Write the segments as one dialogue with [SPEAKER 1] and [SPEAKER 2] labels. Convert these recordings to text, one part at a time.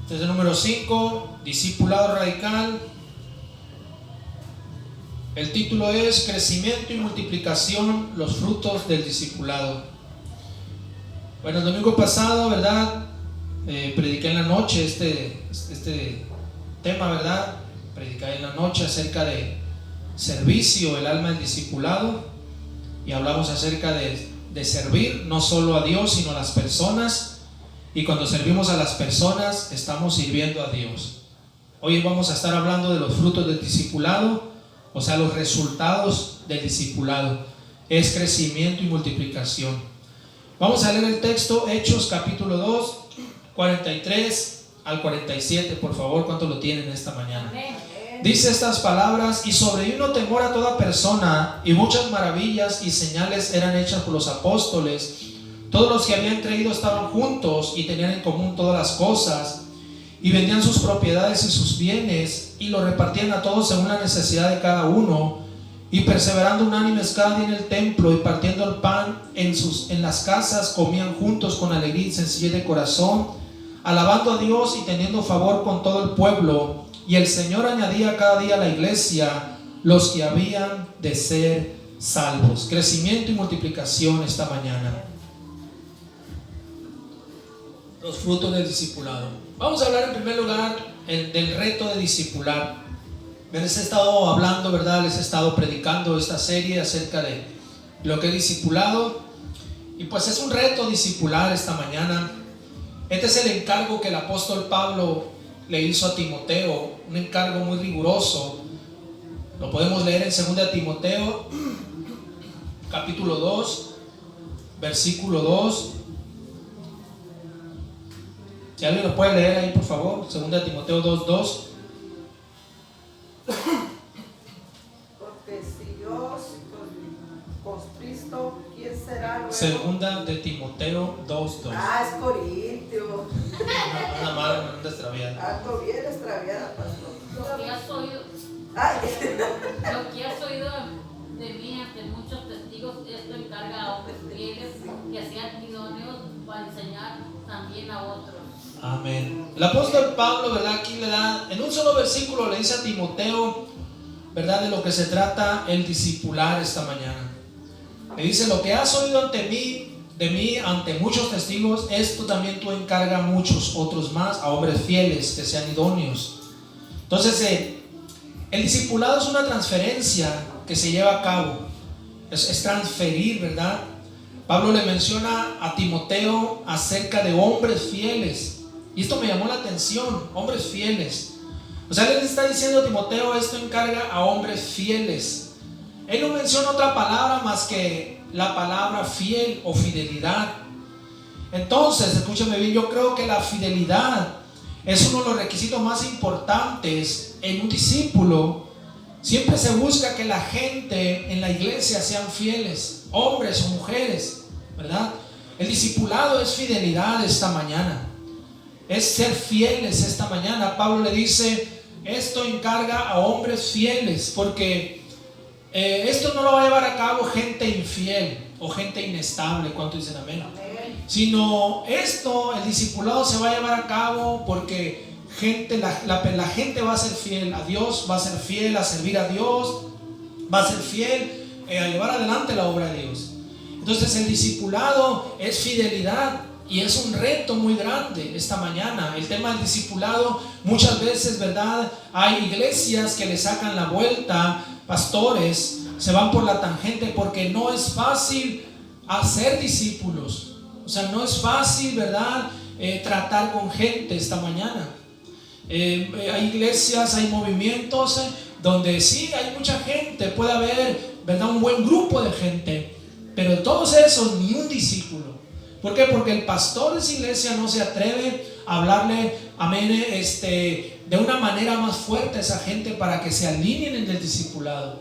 [SPEAKER 1] Desde el número 5, discipulado radical. El título es Crecimiento y multiplicación, los frutos del discipulado. Bueno, el domingo pasado, ¿verdad? Prediqué en la noche este tema, ¿verdad? Prediqué en la noche acerca de servicio, el alma del discipulado, y hablamos acerca de servir no solo a Dios sino a las personas, y cuando servimos a las personas estamos sirviendo a Dios. Hoy vamos a estar hablando de los frutos del discipulado, o sea, los resultados del discipulado. Es crecimiento y multiplicación. Vamos a leer el texto, Hechos capítulo 2, 43 al 47, por favor. ¿Cuántos lo tienen esta mañana? Dice estas palabras: y sobrevino temor a toda persona, y muchas maravillas y señales eran hechas por los apóstoles. Todos los que habían creído estaban juntos y tenían en común todas las cosas, y vendían sus propiedades y sus bienes y lo repartían a todos según la necesidad de cada uno, y perseverando unánimes cada día en el templo y partiendo el pan en las casas, comían juntos con alegría y sencillez de corazón, alabando a Dios y teniendo favor con todo el pueblo. Y el Señor añadía cada día a la iglesia los que habían de ser salvos. Crecimiento y multiplicación esta mañana. Los frutos del discipulado. Vamos a hablar en primer lugar del reto de discipular. Les he estado hablando, ¿verdad? Les he estado predicando esta serie acerca de lo que es discipulado. Y pues es un reto discipular esta mañana. Este es el encargo que el apóstol Pablo le hizo a Timoteo, un encargo muy riguroso. Lo podemos leer en 2 Timoteo capítulo 2, versículo 2. Si alguien lo puede leer ahí, por favor. 2 Timoteo 2:2.
[SPEAKER 2] Porque si Dios con Cristo, ¿quién será luego?
[SPEAKER 1] 2 Timoteo 2:2.
[SPEAKER 2] Es Corintio.
[SPEAKER 1] Una mala, una extraviada.
[SPEAKER 2] Algo bien extraviada, pastor.
[SPEAKER 3] Lo que has oído de mí ante muchos testigos, esto encarga a hombres fieles que sean idóneos para enseñar también a otros.
[SPEAKER 1] Amén. El apóstol Pablo, ¿verdad? Aquí le da, en un solo versículo le dice a Timoteo, ¿verdad? De lo que se trata el discipular esta mañana. Le dice: lo que has oído de mí ante muchos testigos, esto también tú encarga a muchos otros más, a hombres fieles que sean idóneos. Entonces, el discipulado es una transferencia que se lleva a cabo. Es transferir, ¿verdad? Pablo le menciona a Timoteo acerca de hombres fieles. Y esto me llamó la atención, hombres fieles. O sea, él le está diciendo a Timoteo, esto encarga a hombres fieles. Él no menciona otra palabra más que la palabra fiel o fidelidad. Entonces, escúchame bien, yo creo que la fidelidad es uno de los requisitos más importantes en un discípulo. Siempre se busca que la gente en la iglesia sean fieles, hombres o mujeres, ¿verdad? El discipulado es fidelidad esta mañana. Es ser fieles esta mañana. Pablo le dice, esto encarga a hombres fieles, porque esto no lo va a llevar a cabo gente infiel o gente inestable. ¿Cuántos dicen amén? Amén. Sino esto, el discipulado se va a llevar a cabo porque la gente va a ser fiel a Dios, va a ser fiel a servir a Dios, va a ser fiel a llevar adelante la obra de Dios. Entonces el discipulado es fidelidad. Y es un reto muy grande esta mañana. El tema del discipulado, muchas veces, ¿verdad? Hay iglesias que le sacan la vuelta, pastores se van por la tangente porque no es fácil hacer discípulos. O sea, no es fácil, ¿verdad? Tratar con gente esta mañana. Hay iglesias, hay movimientos donde sí hay mucha gente, puede haber, ¿verdad? Un buen grupo de gente, pero de todos esos ni un discípulo. ¿Por qué? Porque el pastor de esa iglesia no se atreve a hablarle, amén, de una manera más fuerte a esa gente para que se alineen en el discipulado.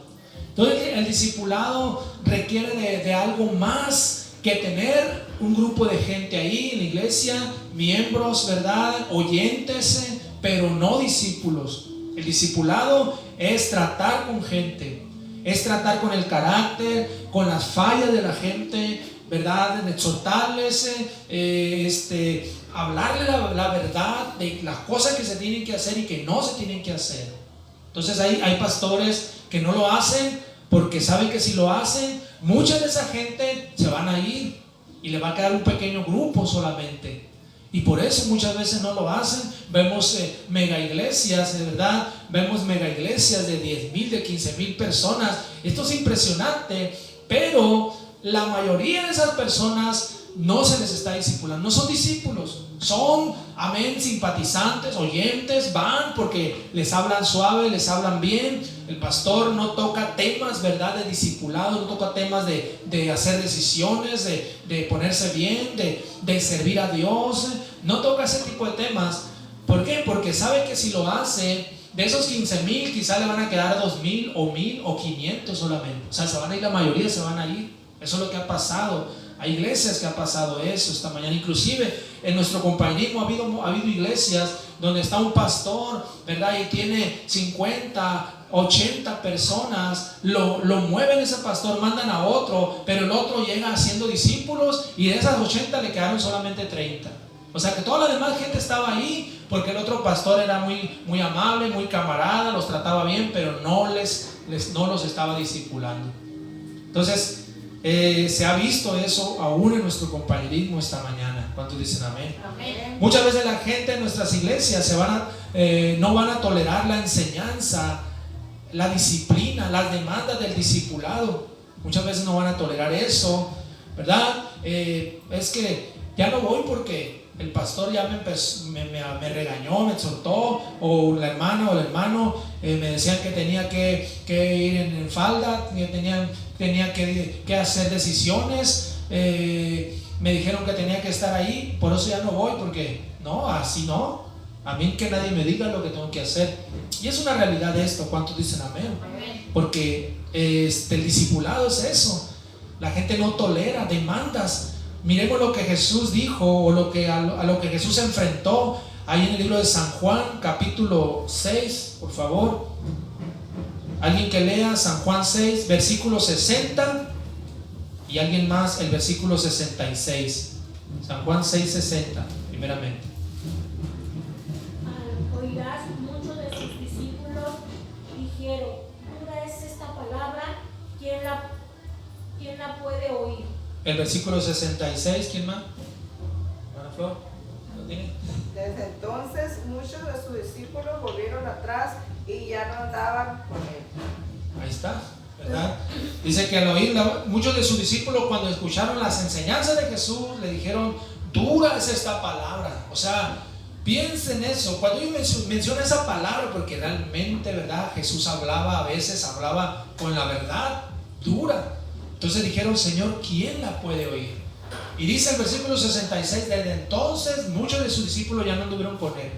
[SPEAKER 1] Entonces el discipulado requiere de algo más que tener un grupo de gente ahí en la iglesia, miembros, ¿verdad? Oyentes, pero no discípulos. El discipulado es tratar con gente, es tratar con el carácter, con las fallas de la gente, ¿verdad? En exhortarles, hablarle la verdad de las cosas que se tienen que hacer y que no se tienen que hacer. Entonces hay pastores que no lo hacen porque saben que si lo hacen, mucha de esa gente se van a ir y le va a quedar un pequeño grupo solamente. Y por eso muchas veces no lo hacen. Vemos mega iglesias, de verdad, vemos mega iglesias de 10,000, de 15,000 personas. Esto es impresionante, pero la mayoría de esas personas no se les está discipulando, no son discípulos, son, amén, simpatizantes, oyentes, van porque les hablan suave, les hablan bien. El pastor no toca temas, ¿verdad?, de discipulado, no toca temas de hacer decisiones, de ponerse bien, de servir a Dios, no toca ese tipo de temas. ¿Por qué? Porque sabe que si lo hace, de esos 15,000 quizás le van a quedar 2,000 o 1,000 o 500 solamente. O sea, se van a ir, la mayoría se van a ir. Eso es lo que ha pasado. Hay iglesias que ha pasado eso esta mañana. Inclusive en nuestro compañerismo ha habido iglesias donde está un pastor, ¿verdad?, y tiene 50, 80 personas, lo mueven ese pastor, mandan a otro, pero el otro llega haciendo discípulos y de esas 80 le quedaron solamente 30. O sea que toda la demás gente estaba ahí porque el otro pastor era muy, muy amable, muy camarada, los trataba bien, pero no los estaba discipulando. Entonces se ha visto eso aún en nuestro compañerismo esta mañana. ¿Cuántos dicen amén?
[SPEAKER 3] Amén.
[SPEAKER 1] Muchas veces la gente en nuestras iglesias no van a tolerar la enseñanza, la disciplina, las demandas del discipulado. Muchas veces no van a tolerar eso, ¿verdad? Es que ya no voy porque el pastor ya me regañó, me exhortó, o la hermana o el hermano me decían que tenía que ir en falda, que tenía que hacer decisiones, me dijeron que tenía que estar ahí, por eso ya no voy, porque no, así no, a mí que nadie me diga lo que tengo que hacer. Y es una realidad esto. ¿Cuántos dicen amén?
[SPEAKER 3] Amén.
[SPEAKER 1] Porque el discipulado es eso. La gente no tolera demandas. Miremos lo que Jesús dijo, o a lo que Jesús se enfrentó ahí en el libro de San Juan, capítulo 6, por favor. Alguien que lea San Juan 6, versículo 60, y alguien más el versículo 66. San Juan 6, 60, primeramente.
[SPEAKER 4] Al oirás, muchos de sus discípulos dijeron: dura es esta palabra, ¿quién la puede oír?
[SPEAKER 1] El versículo 66, ¿quién más? ¿Ana Flor? ¿Lo tiene?
[SPEAKER 2] Desde entonces muchos de sus discípulos volvieron atrás y ya no andaban con él.
[SPEAKER 1] Ahí está, ¿verdad? Dice que al oír, muchos de sus discípulos, cuando escucharon las enseñanzas de Jesús, le dijeron: dura es esta palabra. O sea, piensen eso. Cuando yo menciono esa palabra, porque realmente, ¿verdad?, Jesús a veces hablaba con la verdad dura. Entonces dijeron: Señor, ¿quién la puede oír? Y dice el versículo 66: desde entonces muchos de sus discípulos ya no anduvieron con él,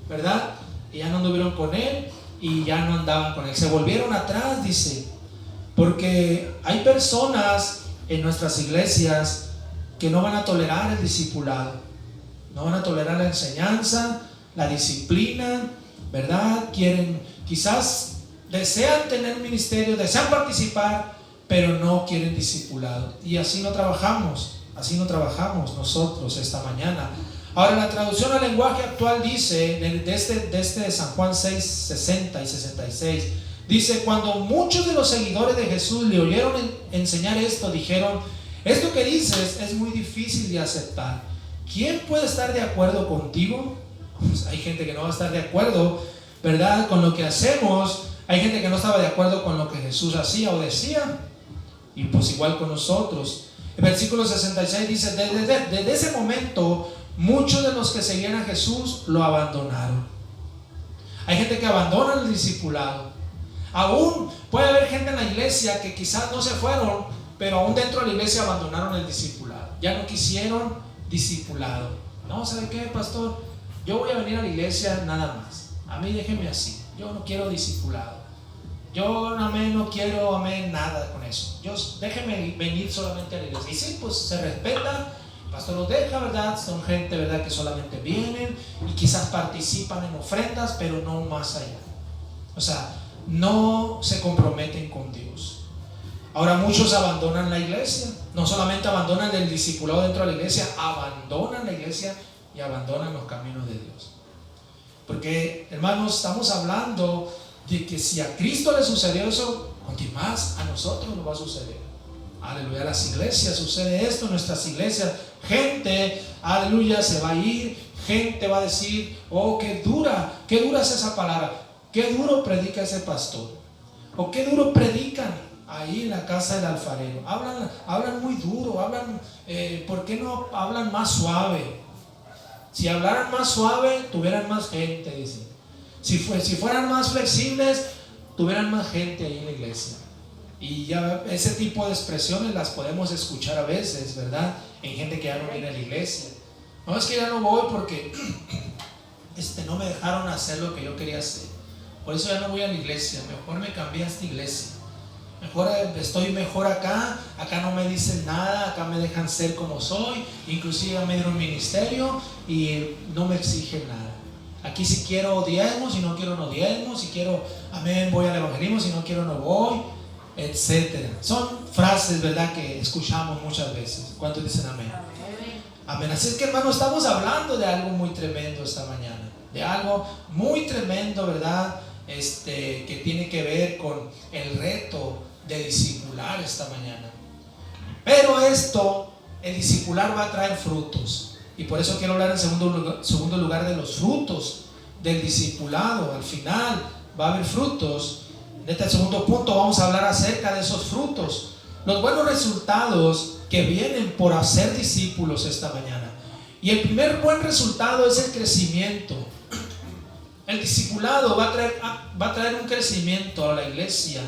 [SPEAKER 1] ¿verdad? Y ya no anduvieron con él y ya no andaban con él. Se volvieron atrás, dice, porque hay personas en nuestras iglesias que no van a tolerar el discipulado, no van a tolerar la enseñanza, la disciplina, ¿verdad? Quizás desean tener un ministerio, desean participar, pero no quieren discipulado. Y así no trabajamos nosotros esta mañana. Ahora, la traducción al lenguaje actual dice, de este San Juan 6, 60 y 66, dice: cuando muchos de los seguidores de Jesús le oyeron enseñar esto, dijeron: esto que dices es muy difícil de aceptar. ¿Quién puede estar de acuerdo contigo? Pues hay gente que no va a estar de acuerdo, ¿verdad?, con lo que hacemos. Hay gente que no estaba de acuerdo con lo que Jesús hacía o decía. Y pues igual con nosotros. El versículo 66 dice: desde ese momento muchos de los que seguían a Jesús lo abandonaron. Hay gente que abandona el discipulado. Aún puede haber gente en la iglesia que quizás no se fueron, pero aún dentro de la iglesia abandonaron el discipulado. Ya no quisieron discipulado. No, ¿sabe qué, pastor? Yo voy a venir a la iglesia nada más. A mí déjenme así. Yo no quiero discipulado. Yo, amén, no quiero, amén, nada con eso. Déjeme venir solamente a la iglesia. Y sí, pues se respeta, el pastor los deja, ¿verdad? Son gente, ¿verdad?, que solamente vienen y quizás participan en ofrendas, pero no más allá. O sea, no se comprometen con Dios. Ahora muchos abandonan la iglesia, no solamente abandonan el discipulado dentro de la iglesia, abandonan la iglesia y abandonan los caminos de Dios. Porque, hermanos, estamos hablando de que si a Cristo le sucedió eso, ¿con más a nosotros nos va a suceder? Aleluya, a las iglesias sucede esto, en nuestras iglesias, gente, aleluya, se va a ir, gente va a decir, oh, qué dura es esa palabra, qué duro predica ese pastor, o qué duro predican ahí en la casa del alfarero, hablan muy duro, ¿por qué no hablan más suave? Si hablaran más suave, tuvieran más gente, dice. Si fueran más flexibles, tuvieran más gente ahí en la iglesia. Y ya ese tipo de expresiones las podemos escuchar a veces, ¿verdad? En gente que ya no viene a la iglesia. No, es que ya no voy porque no me dejaron hacer lo que yo quería hacer. Por eso ya no voy a la iglesia. Mejor me cambié a esta iglesia. Estoy mejor acá no me dicen nada, acá me dejan ser como soy, inclusive ya me dieron un ministerio y no me exigen nada. Aquí si quiero diezmo, si no quiero no diezmo, si quiero, amén, voy al evangelismo, si no quiero no voy, etcétera. Son frases, ¿verdad?, que escuchamos muchas veces. ¿Cuántos dicen amén? Amén. Así es que, hermano, estamos hablando de algo muy tremendo esta mañana, de algo muy tremendo, ¿verdad?, que tiene que ver con el reto de discipular esta mañana. Pero el discipular va a traer frutos, y por eso quiero hablar en segundo lugar de los frutos del discipulado. Al final va a haber frutos. En este segundo punto vamos a hablar acerca de esos frutos, los buenos resultados que vienen por hacer discípulos esta mañana. Y el primer buen resultado es el crecimiento. El discipulado va a traer un crecimiento a la iglesia,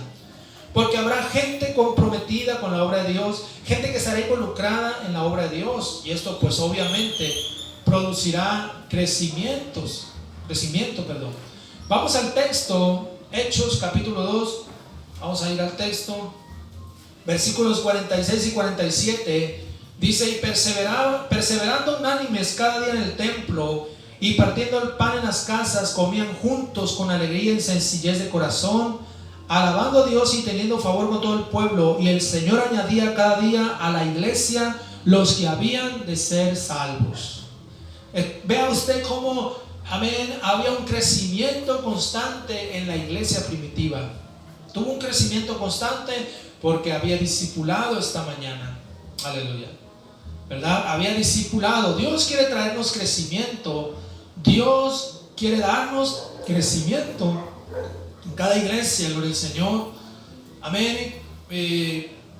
[SPEAKER 1] porque habrá gente comprometida con la obra de Dios, gente que estará involucrada en la obra de Dios, y esto pues obviamente producirá crecimiento. Vamos al texto, Hechos capítulo 2, vamos a ir al texto, versículos 46 y 47, dice: y perseverando unánimes cada día en el templo, y partiendo el pan en las casas, comían juntos con alegría y sencillez de corazón, alabando a Dios y teniendo favor con todo el pueblo. Y el Señor añadía cada día a la iglesia los que habían de ser salvos. Vea usted cómo, amén, había un crecimiento constante en la iglesia primitiva. Tuvo un crecimiento constante porque había discipulado esta mañana. Aleluya, ¿verdad? Había discipulado. Dios quiere traernos crecimiento. Dios quiere darnos crecimiento en cada iglesia, gloria al Señor. Amén.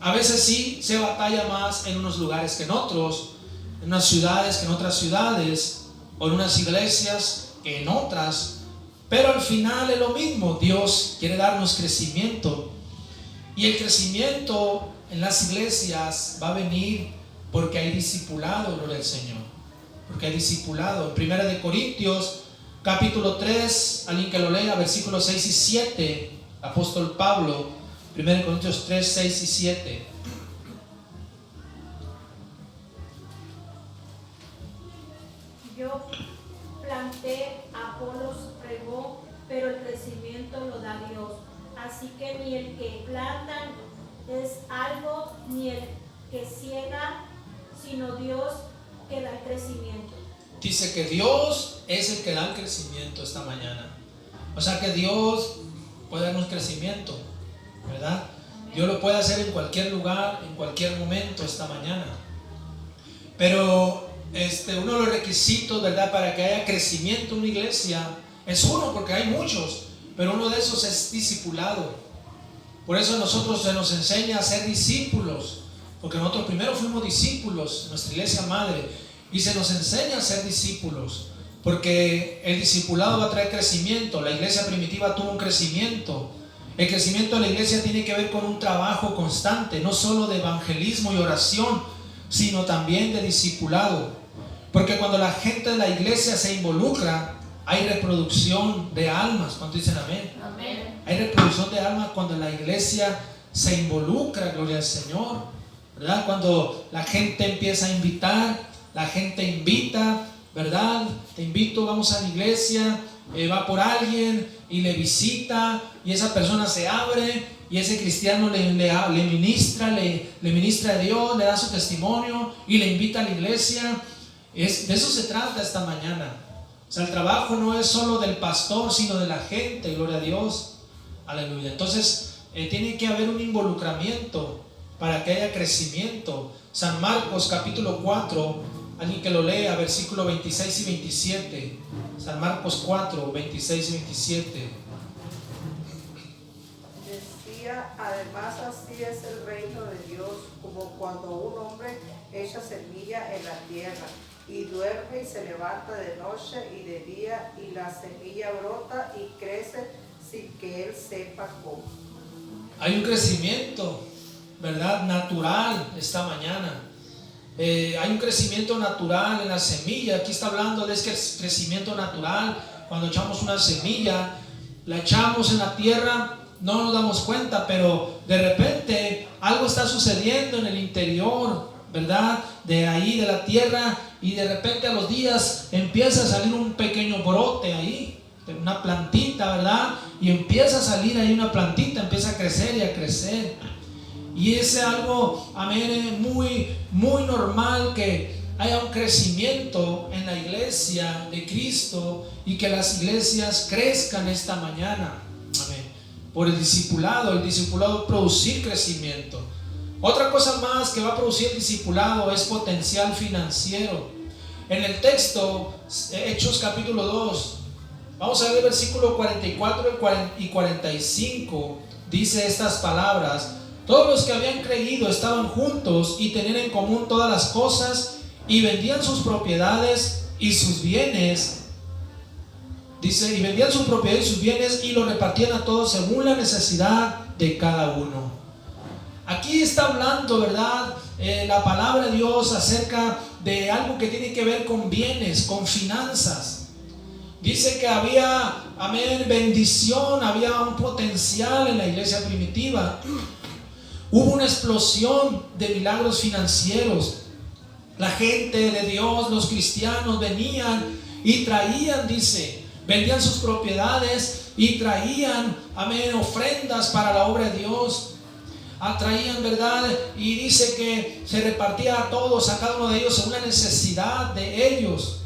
[SPEAKER 1] A veces sí se batalla más en unos lugares que en otros, en unas ciudades que en otras ciudades, o en unas iglesias que en otras, pero al final es lo mismo. Dios quiere darnos crecimiento, y el crecimiento en las iglesias va a venir porque hay discipulado, gloria al Señor, porque hay discipulado. En 1 de Corintios capítulo 3, alguien que lo lea, versículos 6 y 7, apóstol Pablo, 1 Corintios 3, 6 y 7.
[SPEAKER 4] Yo planté, Apolos regó, pero el crecimiento lo da Dios. Así que ni el que planta es algo, ni el que ciega, sino Dios que da el crecimiento.
[SPEAKER 1] Dice que Dios es el que da el crecimiento esta mañana. O sea que Dios puede darnos crecimiento, ¿verdad? Dios lo puede hacer en cualquier lugar, en cualquier momento esta mañana. Pero uno de los requisitos, ¿verdad?, para que haya crecimiento en una iglesia es uno, porque hay muchos, pero uno de esos es discipulado. Por eso a nosotros se nos enseña a ser discípulos, porque nosotros primero fuimos discípulos en nuestra iglesia madre, y se nos enseña a ser discípulos, porque el discipulado va a traer crecimiento. La iglesia primitiva tuvo un crecimiento. El crecimiento de la iglesia tiene que ver con un trabajo constante, no solo de evangelismo y oración, sino también de discipulado. Porque cuando la gente de la iglesia se involucra, hay reproducción de almas. ¿Cuántos dicen amén?
[SPEAKER 3] Amén.
[SPEAKER 1] Hay reproducción de almas cuando la iglesia se involucra, gloria al Señor, ¿verdad? Cuando la gente empieza a invitar, la gente invita, ¿verdad? Te invito, vamos a la iglesia, va por alguien y le visita y esa persona se abre y ese cristiano le ministra a Dios, le da su testimonio y le invita a la iglesia. De eso se trata esta mañana. O sea, el trabajo no es solo del pastor, sino de la gente, gloria a Dios, aleluya. Entonces tiene que haber un involucramiento para que haya crecimiento. San Marcos capítulo 4, alguien que lo lea, versículo 26 y 27. San Marcos 4, 26 y 27.
[SPEAKER 2] Decía, además así es el reino de Dios, como cuando un hombre echa semilla en la tierra, y duerme y se levanta de noche y de día, y la semilla brota y crece sin que él sepa cómo.
[SPEAKER 1] Hay un crecimiento, ¿verdad? Natural esta mañana. Hay un crecimiento natural en la semilla. Aquí está hablando de ese crecimiento natural. Cuando echamos una semilla, la echamos en la tierra, no nos damos cuenta, pero de repente algo está sucediendo en el interior, ¿verdad? De ahí, de la tierra, y de repente a los días empieza a salir un pequeño brote ahí, una plantita, ¿verdad? Y empieza a salir ahí una plantita, empieza a crecer y a crecer. Y es algo, amén, muy, muy normal que haya un crecimiento en la iglesia de Cristo y que las iglesias crezcan esta mañana, amén, por el discipulado producir crecimiento. Otra cosa más que va a producir el discipulado es potencial financiero. En el texto, Hechos capítulo 2, vamos a ver el versículo 44 y 45, dice estas palabras: todos los que habían creído estaban juntos y tenían en común todas las cosas, y vendían sus propiedades y sus bienes. Dice, y vendían sus propiedades y sus bienes y lo repartían a todos según la necesidad de cada uno. Aquí está hablando, ¿verdad? La palabra de Dios acerca de algo que tiene que ver con bienes, con finanzas. Dice que había, amén, bendición, había un potencial en la iglesia primitiva. Hubo una explosión de milagros financieros. La gente de Dios, los cristianos, venían y traían, dice, vendían sus propiedades y traían, amén, ofrendas para la obra de Dios. Traían, ¿verdad? Y dice que se repartía a todos, a cada uno de ellos, según la necesidad de ellos.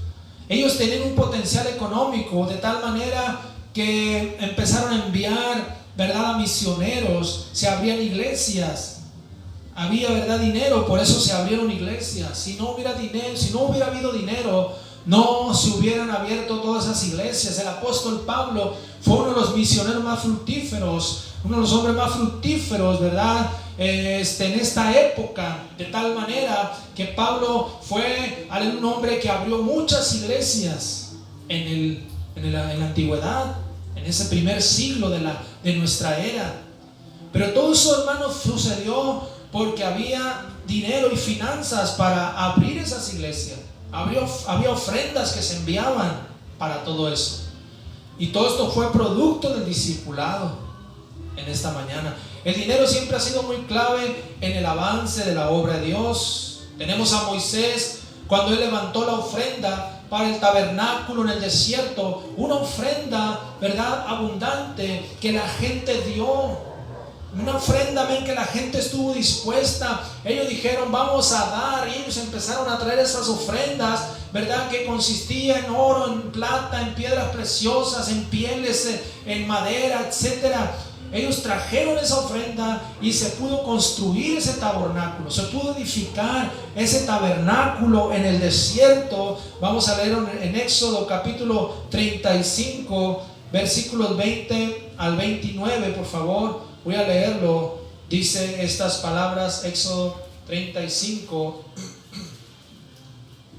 [SPEAKER 1] Ellos tenían un potencial económico de tal manera que empezaron a enviar, ¿verdad?, a misioneros. Se abrían iglesias, había, ¿verdad?, dinero, por eso se abrieron iglesias. Si no hubiera dinero, si no hubiera habido dinero, no se hubieran abierto todas esas iglesias. El apóstol Pablo fue uno de los misioneros más fructíferos, uno de los hombres más fructíferos, ¿verdad?, en esta época, de tal manera que Pablo fue un hombre que abrió muchas iglesias en la antigüedad, en ese primer siglo de nuestra era. Pero todo eso, hermanos, sucedió porque había dinero y finanzas para abrir esas iglesias. Había ofrendas que se enviaban para todo eso. Y todo esto fue producto del discipulado en esta mañana. El dinero siempre ha sido muy clave en el avance de la obra de Dios. Tenemos a Moisés cuando él levantó la ofrenda para el tabernáculo en el desierto, una ofrenda, ¿verdad?, abundante que la gente dio. Una ofrenda, amén, que la gente estuvo dispuesta. Ellos dijeron, vamos a dar, y ellos empezaron a traer esas ofrendas, ¿verdad?, que consistía en oro, en plata, en piedras preciosas, en pieles, en madera, etcétera. Ellos trajeron esa ofrenda y se pudo construir ese tabernáculo, se pudo edificar ese tabernáculo en el desierto. Vamos a leer en Éxodo capítulo 35, versículos 20 al 29, por favor. Voy a leerlo. Dice estas palabras, Éxodo 35,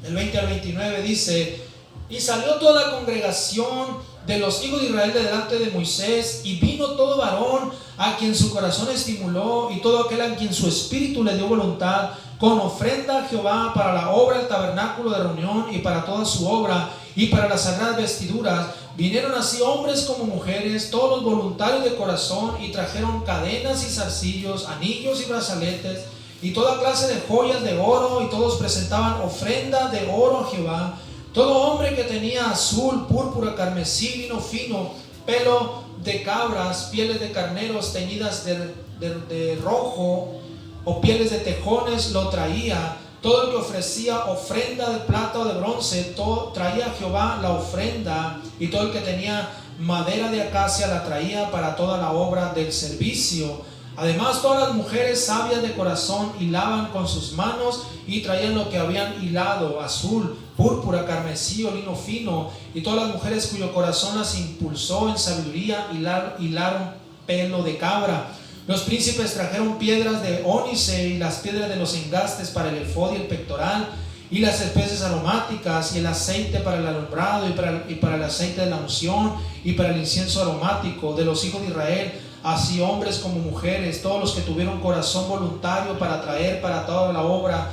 [SPEAKER 1] del 20 al 29, dice: y salió toda la congregación de los hijos de Israel de delante de Moisés, y vino todo varón a quien su corazón estimuló, y todo aquel a quien su espíritu le dio voluntad, con ofrenda a Jehová para la obra del tabernáculo de reunión y para toda su obra y para las sagradas vestiduras. Vinieron así hombres como mujeres, todos los voluntarios de corazón, y trajeron cadenas y zarcillos, anillos y brazaletes y toda clase de joyas de oro, y todos presentaban ofrenda de oro a Jehová. Todo hombre que tenía azul, púrpura, carmesí, lino fino, pelo de cabras, pieles de carneros teñidas de rojo, o pieles de tejones lo traía. Todo el que ofrecía ofrenda de plata o de bronce, traía a Jehová la ofrenda, y todo el que tenía madera de acacia la traía para toda la obra del servicio. Además, todas las mujeres sabias de corazón hilaban con sus manos y traían lo que habían hilado: azul, púrpura, carmesí o lino fino. Y todas las mujeres cuyo corazón las impulsó en sabiduría hilaron pelo de cabra. Los príncipes trajeron piedras de ónice y las piedras de los engastes para el efod y el pectoral, y las especies aromáticas y el aceite para el alumbrado y para el aceite de la unción y para el incienso aromático de los hijos de Israel, así hombres como mujeres, todos los que tuvieron corazón voluntario para traer para toda la obra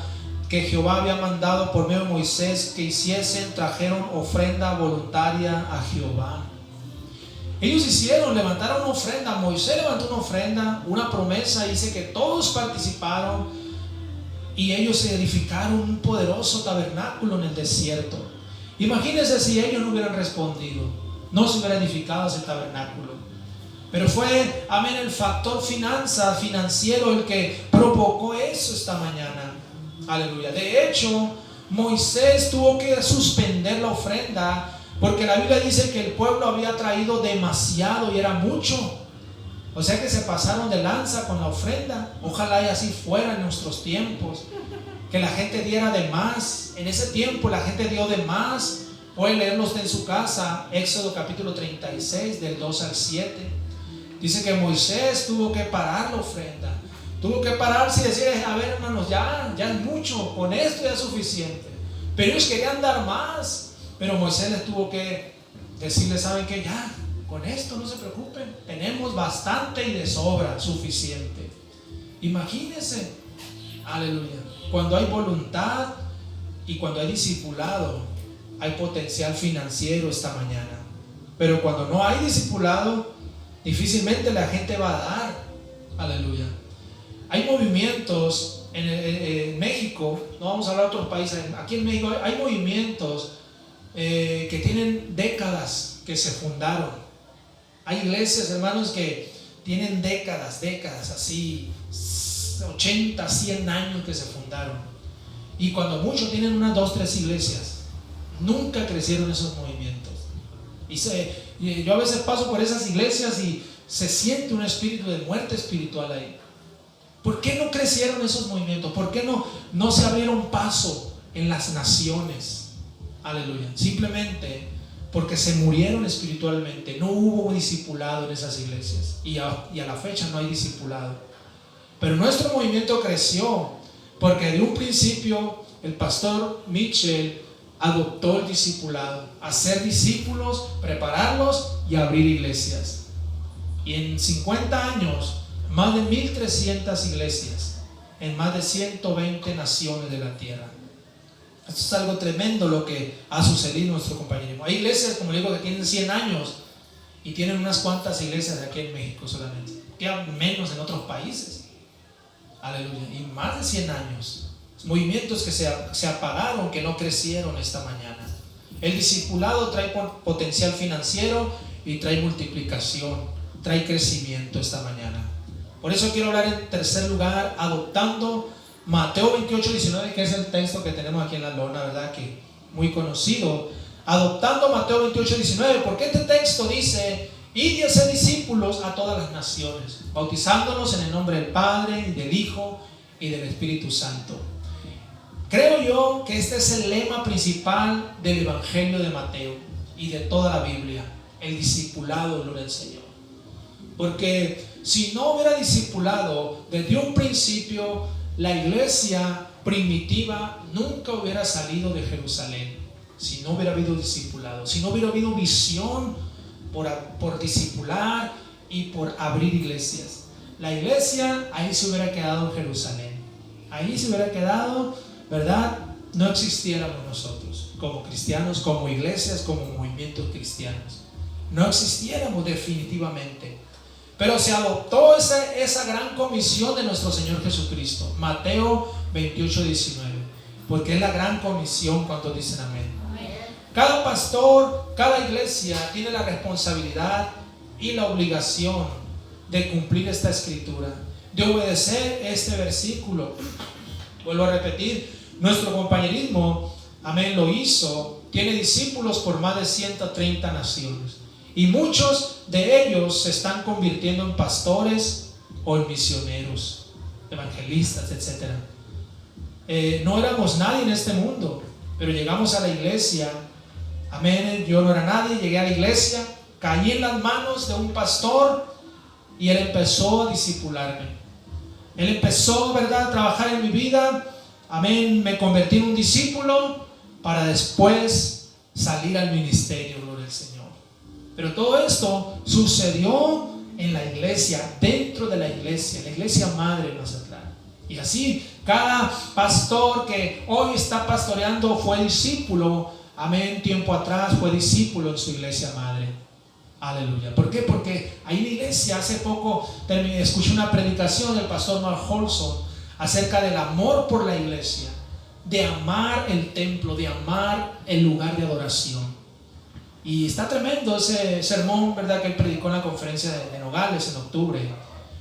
[SPEAKER 1] que Jehová había mandado por medio de Moisés que hiciesen, trajeron ofrenda voluntaria a Jehová. Ellos levantaron una ofrenda. Moisés levantó una ofrenda, una promesa. Dice que todos participaron y ellos se edificaron un poderoso tabernáculo en el desierto. Imagínense si ellos no hubieran respondido, no se hubiera edificado ese tabernáculo. Pero fue, amén, el factor financiero el que provocó eso esta mañana. Aleluya. De hecho, Moisés tuvo que suspender la ofrenda porque la Biblia dice que el pueblo había traído demasiado y era mucho. O sea que se pasaron de lanza con la ofrenda. Ojalá y así fuera en nuestros tiempos, que la gente diera de más. En ese tiempo la gente dio de más. Pueden leerlos en su casa, Éxodo capítulo 36 del 2 al 7. Dice que Moisés tuvo que parar la ofrenda. Tuvo que pararse y decir: a ver, hermanos, ya es mucho, con esto ya es suficiente. Pero ellos querían dar más. Pero Moisés les tuvo que decirles: saben que ya, con esto no se preocupen, tenemos bastante y de sobra, suficiente. Imagínense, aleluya, cuando hay voluntad y cuando hay discipulado, hay potencial financiero esta mañana. Pero cuando no hay discipulado, difícilmente la gente va a dar. Aleluya. Hay movimientos en México, no vamos a hablar de otros países, aquí en México hay movimientos que tienen décadas que se fundaron. Hay iglesias, hermanos, que tienen décadas, así 80, 100 años que se fundaron, y cuando mucho tienen unas 2, 3 iglesias. Nunca crecieron esos movimientos. Y yo a veces paso por esas iglesias y se siente un espíritu de muerte espiritual ahí. ¿Por qué no crecieron esos movimientos? ¿Por qué no se abrieron paso en las naciones? Aleluya. Simplemente porque se murieron espiritualmente. No hubo discipulado en esas iglesias, y a la fecha no hay discipulado. Pero nuestro movimiento creció porque de un principio el pastor Mitchell adoptó el discipulado, hacer discípulos, prepararlos y abrir iglesias. Y en 50 años, más de 1,300 iglesias en más de 120 naciones de la tierra. Esto es algo tremendo lo que ha sucedido en nuestro compañerismo. Hay iglesias, como digo, que tienen 100 años y tienen unas cuantas iglesias aquí en México solamente. Quedan menos en otros países. Aleluya. Y más de 100 años. Movimientos que se apagaron, que no crecieron esta mañana. El discipulado trae potencial financiero y trae multiplicación, trae crecimiento esta mañana. Por eso quiero hablar en tercer lugar, adoptando Mateo 28, 19, que es el texto que tenemos aquí en la lona, ¿verdad? Que muy conocido. Adoptando Mateo 28, 19, porque este texto dice: id y haced discípulos a todas las naciones, bautizándolos en el nombre del Padre, y del Hijo, y del Espíritu Santo. Creo yo que este es el lema principal del Evangelio de Mateo y de toda la Biblia: el discipulado, gloria al Señor. Porque si no hubiera discipulado desde un principio, la iglesia primitiva nunca hubiera salido de Jerusalén. Si no hubiera habido discipulado, si no hubiera habido visión por discipular y por abrir iglesias, la iglesia ahí se hubiera quedado en Jerusalén. Ahí se hubiera quedado, ¿verdad? No existiéramos nosotros como cristianos, como iglesias, como movimientos cristianos. No existiéramos definitivamente. Pero se adoptó esa gran comisión de nuestro Señor Jesucristo. Mateo 28, 19. Porque es la gran comisión. cuando dicen amén? Cada pastor, cada iglesia tiene la responsabilidad y la obligación de cumplir esta escritura, de obedecer este versículo. Vuelvo a repetir, nuestro compañerismo, amén, lo hizo, tiene discípulos por más de 130 naciones. Y muchos de ellos se están convirtiendo en pastores o en misioneros, evangelistas, etc. No éramos nadie en este mundo, pero llegamos a la iglesia. Amén, yo no era nadie, llegué a la iglesia, caí en las manos de un pastor y él empezó a discipularme. Él empezó, ¿verdad?, a trabajar en mi vida. Amén, me convertí en un discípulo para después salir al ministerio, gloria al Señor. Pero todo esto sucedió en la iglesia, dentro de la iglesia madre de Mazatlán. Y así, cada pastor que hoy está pastoreando fue discípulo, amén, tiempo atrás fue discípulo en su iglesia madre. Aleluya. ¿Por qué? Porque ahí en la iglesia, hace poco escuché una predicación del pastor Mark Holson acerca del amor por la iglesia, de amar el templo, de amar el lugar de adoración. Y está tremendo ese sermón, ¿verdad?, que él predicó en la conferencia de Nogales en octubre,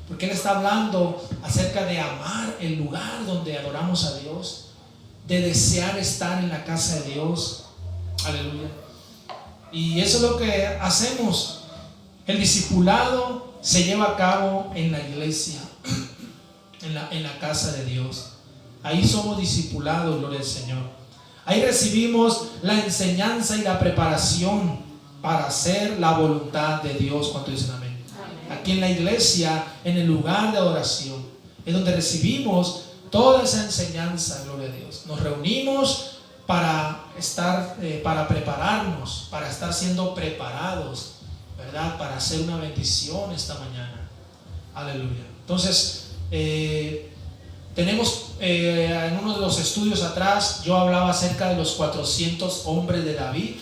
[SPEAKER 1] porque él está hablando acerca de amar el lugar donde adoramos a Dios, de desear estar en la casa de Dios. Aleluya. Y eso es lo que hacemos. El discipulado se lleva a cabo en la iglesia, en la casa de Dios. Ahí somos discipulados, gloria al Señor. Ahí recibimos la enseñanza y la preparación para hacer la voluntad de Dios. ¿Cuánto dicen amén? Amén. Aquí en la iglesia, en el lugar de adoración, es donde recibimos toda esa enseñanza, gloria a Dios. Nos reunimos para estar, para prepararnos, para estar siendo preparados, ¿verdad?, para hacer una bendición esta mañana. Aleluya. Entonces, tenemos en uno de los estudios atrás, yo hablaba acerca de los 400 hombres de David.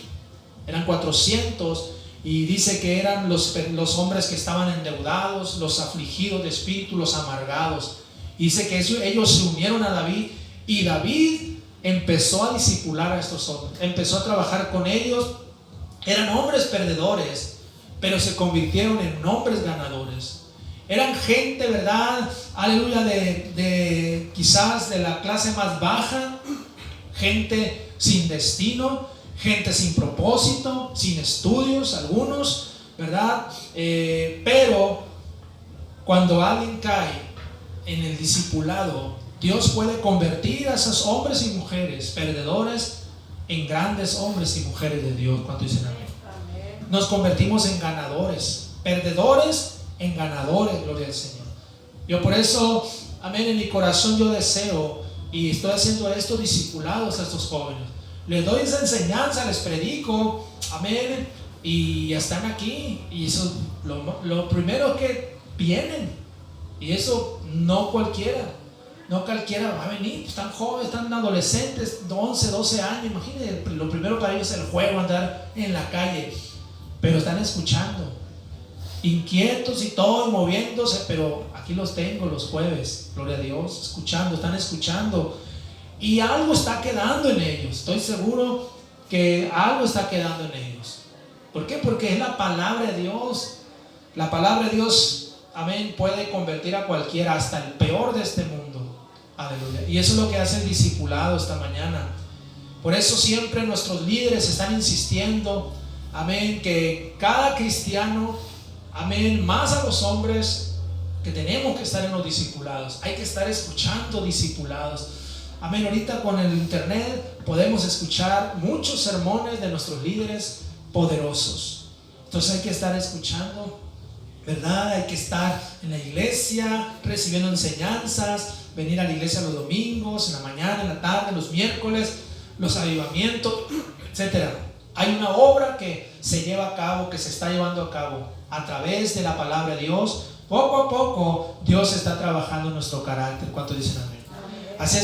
[SPEAKER 1] Eran 400, y dice que eran los hombres que estaban endeudados, los afligidos de espíritu, los amargados. Y dice que ellos se unieron a David, y David empezó a discipular a estos hombres, empezó a trabajar con ellos. Eran hombres perdedores, pero se convirtieron en hombres ganadores. Eran gente, ¿verdad?, aleluya, de quizás de la clase más baja, gente sin destino, gente sin propósito, sin estudios, algunos, ¿verdad? Pero cuando alguien cae en el discipulado, Dios puede convertir a esos hombres y mujeres perdedores en grandes hombres y mujeres de Dios. ¿Cuánto dicen amén? Amén. Nos convertimos en ganadores, perdedores en ganadores, gloria al Señor. Yo por eso, amén, en mi corazón yo deseo, y estoy haciendo esto, discipulados a estos jóvenes. Les doy esa enseñanza, les predico, amén, y ya están aquí. Y eso, lo primero que vienen, y eso no cualquiera va a venir. Están jóvenes, están adolescentes, 11, 12 años, imagínense, lo primero para ellos es el juego, andar en la calle, pero están escuchando, inquietos y todo, moviéndose, pero aquí los tengo los jueves, gloria a Dios, están escuchando, y algo está quedando en ellos. Estoy seguro que algo está quedando en ellos. ¿Por qué? Porque es la palabra de Dios. La palabra de Dios, amén, puede convertir a cualquiera, hasta el peor de este mundo. Aleluya. Y eso es lo que hace el discipulado esta mañana. Por eso siempre nuestros líderes están insistiendo, amén, que cada cristiano, amén, más a los hombres, que tenemos que estar en los discipulados. Hay que estar escuchando discipulados. Amén. Ahorita con el internet podemos escuchar muchos sermones de nuestros líderes poderosos. Entonces hay que estar escuchando, ¿verdad? Hay que estar en la iglesia recibiendo enseñanzas, venir a la iglesia los domingos, en la mañana, en la tarde, los miércoles, los avivamientos, etc. Hay una obra que se lleva a cabo, que se está llevando a cabo a través de la palabra de Dios. Poco a poco Dios está trabajando en nuestro carácter. ¿Cuánto dicen amén? Así es.